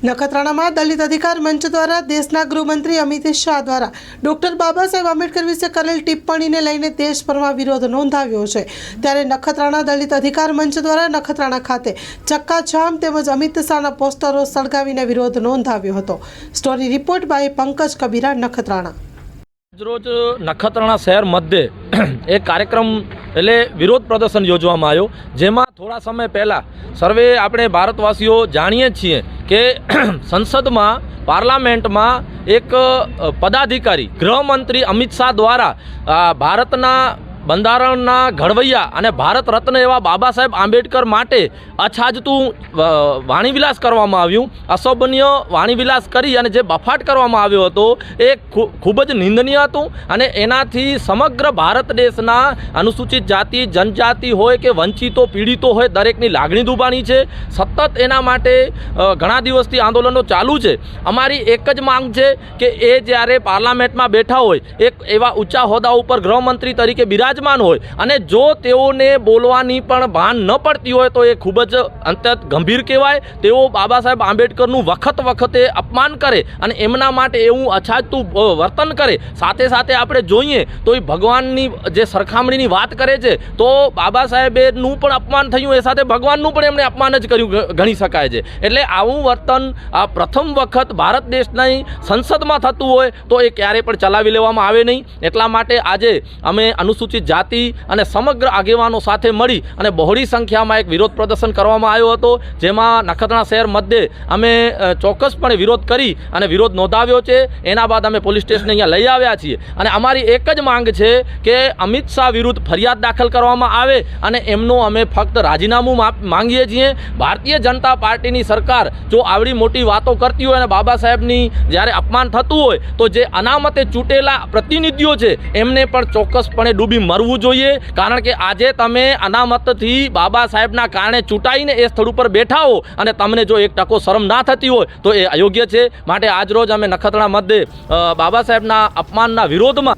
નખત્રાણામાં દલિત અધિકાર મંચ દ્વારા દેશના ગૃહમંત્રી અમિત શાહ દ્વારા ડૉક્ટર બાબા સાહેબ આંબેડકર વિશે કરેલ ટિપ્પણીને લઈને દેશભરમાં વિરોધ નોંધાવ્યો છે। ત્યારે નખત્રાણા દલિત અધિકાર મંચ દ્વારા નખત્રાણા ખાતે ચક્કાજામ તેમજ અમિત શાહના પોસ્ટરો સળગાવીને વિરોધ નોંધાવ્યો હતો। Story report by Pankaj Kabira, Nakhatrana. રોજ નખત્રાણા શહેર મધ્યે એક કાર્યક્રમ એટલે વિરોધ પ્રદર્શન યોજવામાં આવ્યો, જેમાં થોડા સમય પહેલાં સર્વે આપણે ભારતવાસીઓ જાણીએ છીએ કે સંસદમાં પાર્લામેન્ટમાં એક પદાધિકારી ગૃહમંત્રી અમિત શાહ દ્વારા ભારતના બંધારણના ઘડવૈયા અને ભારત રત્ન એવા બાબા સાહેબ આંબેડકર માટે અછાજતું વાણીવિલાસ કરવામાં આવ્યું, અશોભનીય વાણીવિલાસ કરી અને જે બફાટ કરવામાં આવ્યો હતો એ ખૂબ જ નિંદનીય હતું। અને એનાથી સમગ્ર ભારત દેશના અનુસૂચિત જાતિ, જનજાતિ હોય કે વંચિતો, પીડિતો હોય, દરેકની લાગણી દુભાણી છે। સતત એના માટે ઘણા દિવસથી આંદોલનો ચાલુ છે। અમારી એક જ માંગ છે કે એ જ્યારે પાર્લામેન્ટમાં બેઠા હોય, એક એવા ઊંચા હોદ્દા ઉપર ગૃહમંત્રી તરીકે બિરાજમાન હોય અને જો તેઓને બોલવાની પણ ભાન ન પડતી હોય તો એ ખૂબ જ અત્યંત ગંભીર કહેવાય। તેઓ બાબા સાહેબ આંબેડકરનું વખતે અપમાન કરે અને એમના માટે એવું અછાજતું વર્તન કરે। સાથે સાથે આપણે જોઈએ તો એ ભગવાનની જે સરખામણીની વાત કરે છે તો બાબા સાહેબનું પણ અપમાન થયું, એ સાથે ભગવાનનું પણ એમણે અપમાન જ કર્યું ગણી શકાય છે। એટલે આવું વર્તન આ પ્રથમ વખત ભારત દેશની સંસદમાં થતું હોય તો એ ક્યારેય પણ ચલાવી લેવામાં આવે નહીં। એટલા માટે આજે અમે અનુસૂચિત જાતિ અને સમગ્ર આગેવાનો સાથે મળી અને બહોળી સંખ્યામાં એક વિરોધ પ્રદર્શન કરવામાં આવ્યો હતો, જેમાં નખત્રાણા શહેર મધ્યે અમે ચોક્કસપણે વિરોધ કરી અને વિરોધ નોંધાવ્યો છે। એના બાદ અમે પોલીસ સ્ટેશન અહીંયા લઈ આવ્યા છીએ અને અમારી એક જ માંગ છે કે અમિત શાહ વિરુદ્ધ ફરિયાદ દાખલ કરવામાં આવે અને એમનું અમે ફક્ત રાજીનામું માંગીએ છીએ। ભારતીય જનતા પાર્ટીની સરકાર જો આવડી મોટી વાતો કરતી હોય અને બાબા સાહેબની જ્યારે અપમાન થતું હોય તો જે અનામતે ચૂંટેલા પ્રતિનિધિઓ છે એમને પણ ચોક્કસપણે ડૂબી મરવું જોઈએ, કારણ કે આજે તમે અનામતથી બાબા સાહેબના કારણે ચૂંટાઈને એ સ્થળ ઉપર બેઠા હો અને તમને જો 1% શરમ ના થતી હોય તો એ અયોગ્ય છે। માટે આજરોજ અમે નખત્રાણા મધ્યે બાબા સાહેબના અપમાનના વિરોધમાં